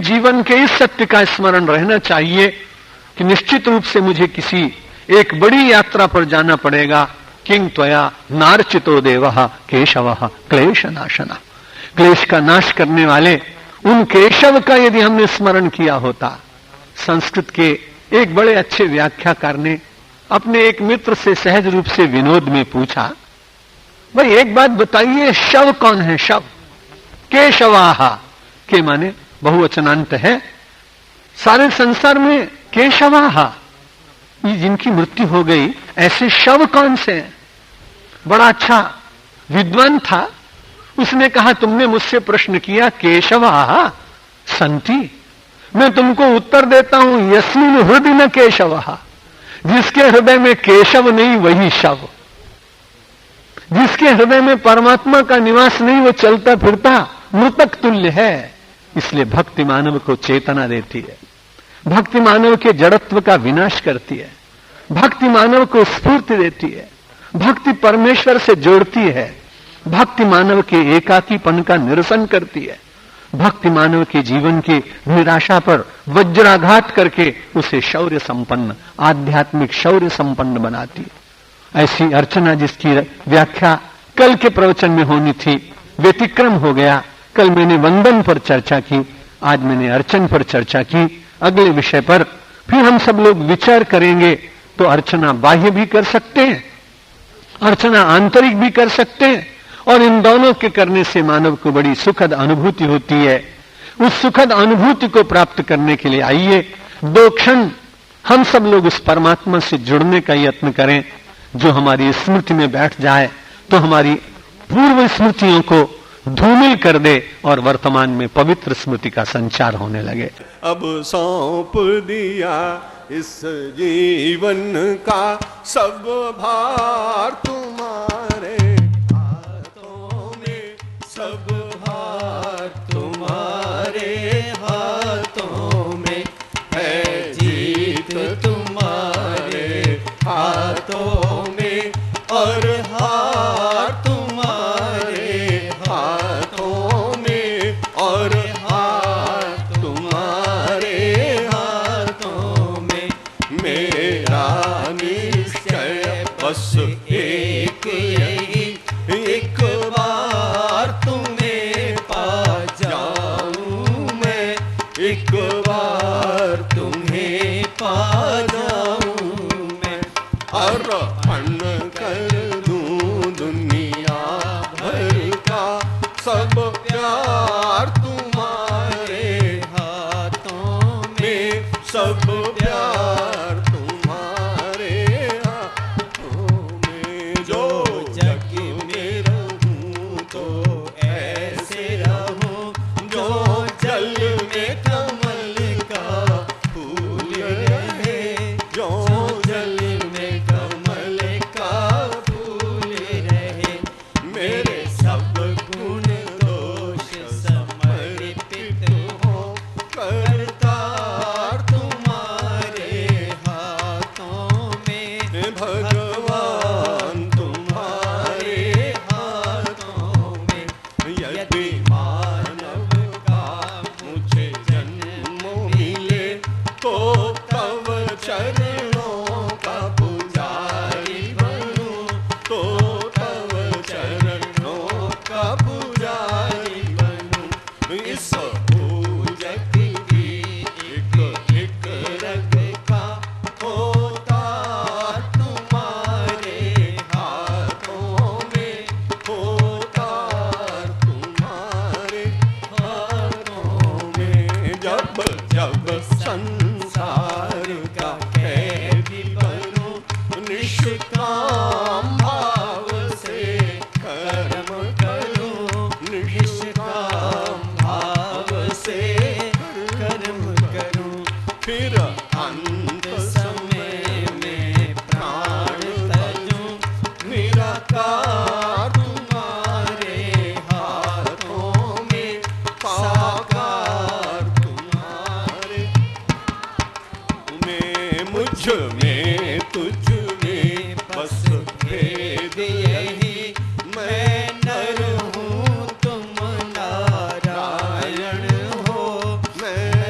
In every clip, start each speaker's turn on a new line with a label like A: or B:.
A: जीवन के इस सत्य का स्मरण रहना चाहिए कि निश्चित रूप से मुझे किसी एक बड़ी यात्रा पर जाना पड़ेगा। किंग त्वया नार्चितो देवः केशवः क्लेश नाशना। क्लेश का नाश करने वाले उन केशव का यदि हमने स्मरण किया होता। संस्कृत के एक बड़े अच्छे व्याख्याकार ने अपने एक मित्र से सहज रूप से विनोद में पूछा, भाई एक बात बताइए, शव कौन है? शव केशवाहा के माने बहुवचनांत है। सारे संसार में केशवाहा, जिनकी मृत्यु हो गई, ऐसे शव कौन से हैं? बड़ा अच्छा विद्वान था। उसने कहा, तुमने मुझसे प्रश्न किया, केशवाहा संति। मैं तुमको उत्तर देता हूं, यस्मिन् हृदय न केशवः। जिसके हृदय में केशव नहीं वही शव। जिसके हृदय में परमात्मा का निवास नहीं वो चलता फिरता मृतक तुल्य है। इसलिए भक्ति मानव को चेतना देती है, भक्ति मानव के जड़त्व का विनाश करती है, भक्ति मानव को स्फूर्ति देती है, भक्ति परमेश्वर से जोड़ती है, भक्ति मानव के एकाकीपन का निरसन करती है, भक्ति मानव के जीवन की निराशा पर वज्राघात करके उसे शौर्य संपन्न, आध्यात्मिक शौर्य संपन्न बनाती है। ऐसी अर्चना जिसकी व्याख्या कल के प्रवचन में होनी थी, व्यतिक्रम हो गया। कल मैंने वंदन पर चर्चा की, आज मैंने अर्चन पर चर्चा की। अगले विषय पर फिर हम सब लोग विचार करेंगे। तो अर्चना बाह्य भी कर सकते हैं, अर्चना आंतरिक भी कर सकते हैं, और इन दोनों के करने से मानव को बड़ी सुखद अनुभूति होती है। उस सुखद अनुभूति को प्राप्त करने के लिए आइए 2 क्षण हम सब लोग उस परमात्मा से जुड़ने का यत्न करें, जो हमारी स्मृति में बैठ जाए, तो हमारी पूर्व स्मृतियों को धूमिल कर दे और वर्तमान में पवित्र स्मृति का संचार होने लगे।
B: अब सौंप दिया इस जीवन का सब भार तुम्हारे हाथों में, सब भार तुम्हारे हाथों में है, जीत तुम्हारे हाथों में और हार तुम्हारे हाथों में और हार तुम्हारे हाथों में। मेरा निश्चय बस एक यही, एक बार तुम्हें पा जाऊं मैं, एक बार तुम्हें पा जाऊं मैं, अर्पण कर दूं दुनिया भर का सब प्यार तुम्हारे हाथों में, सब प्यार तुम्हारे हाथों में। जो जग में रहूं तो ऐसे रहूं, जो जल में कमल का फूल रहे, जो जल में कमल का फूल रहे। मेरे सब गुण दोष समर्पित हो, करतार तुम्हारे हाथों में, भगवान तुम्हारे हाथों में। यदि मानव का मुझे जन्म मिले, तो तव चरणों का पुजारी बनूं, तो तव चरणों का पुजारी बनूं। इस पूजक की एक एक रग का होता तुम्हारे हाथों में, होता तुम्हारे हाथों में। जब जब संसार का कैदी बनूं, निष्काम भाव से कर्म करूं, निष्काम भाव से कर्म करूं। फिर अंत समय में प्राण तजूं, निराकार तुम्हारे हाथों में, साकार तुम्हारे में। मुझ में तुझ में बस भेद यही, मैं नर हूँ तुम नारायण हो, मैं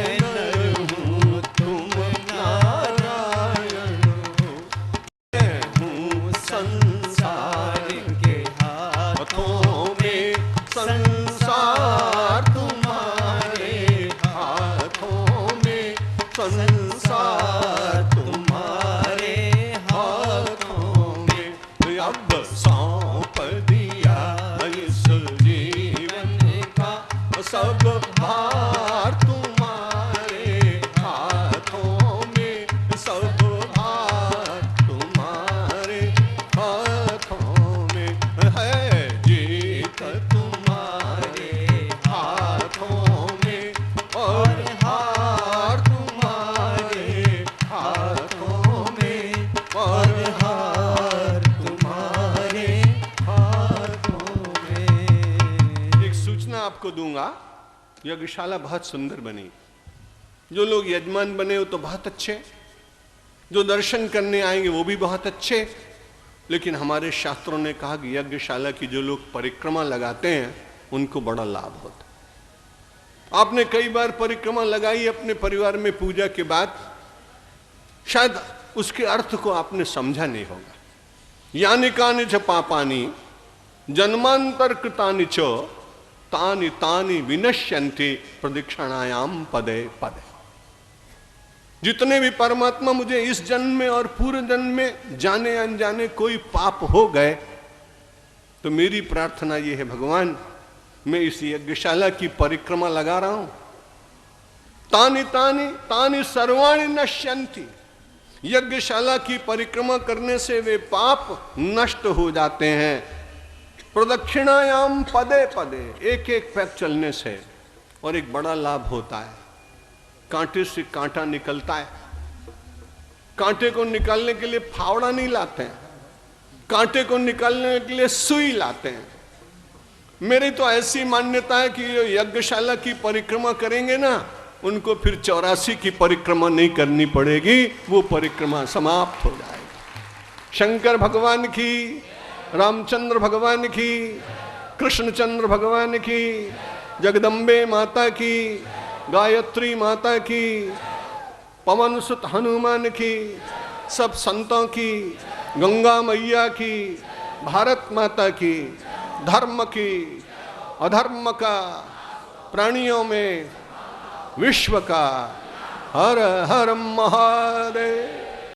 B: संसार तुम्हारे हाथों में, अब सौंप दिया इस जीवन का सब भार तुम्हारे हाथों में, सब भार तुम्हारे हाथों में है, जीत तुम्हारे हाथों में और हार तुम्हारे हाथों में और हार तुम्हारे हाथों में। एक सूचना आपको दूंगा, यज्ञशाला बहुत सुंदर बनी। जो लोग यजमान बने हो तो बहुत अच्छे, जो दर्शन करने आएंगे वो भी बहुत अच्छे, लेकिन हमारे शास्त्रों ने कहा कि यज्ञशाला की जो लोग परिक्रमा लगाते हैं उनको बड़ा लाभ होता है। आपने कई बार परिक्रमा लगाई अपने परिवार में पूजा के बाद, शायद उसके अर्थ को आपने समझा नहीं होगा। यानि कानि च पापानि जन्मांतर कृतानि च तानि तानि विनश्यन्ति प्रदक्षिणायाम पदे पदे। जितने भी परमात्मा मुझे इस जन्म में और पूर्व जन्म में जाने अनजाने कोई पाप हो गए, तो मेरी प्रार्थना यह है, भगवान मैं इस यज्ञशाला की परिक्रमा लगा रहा हूं, तानि तानि तानि सर्वाणि नश्यन्ति। यज्ञशाला की परिक्रमा करने से वे पाप नष्ट हो जाते हैं। प्रदक्षिणायाम पदे पदे, एक एक पैर चलने से। और एक बड़ा लाभ होता है, कांटे से कांटा निकलता है। कांटे को निकालने के लिए फावड़ा नहीं लाते हैं, कांटे को निकालने के लिए सुई लाते हैं। मेरी तो ऐसी मान्यता है कि जो यज्ञशाला की परिक्रमा करेंगे ना, उनको फिर 84 की परिक्रमा नहीं करनी पड़ेगी, वो परिक्रमा समाप्त हो जाएगी। शंकर भगवान की, रामचंद्र भगवान की, कृष्णचंद्र भगवान की, जगदम्बे माता की, गायत्री माता की, पवन सुत हनुमान की, सब संतों की, गंगा मैया की, भारत माता की, धर्म की, अधर्म का, प्राणियों में, विश्व का। हर हर महादेव।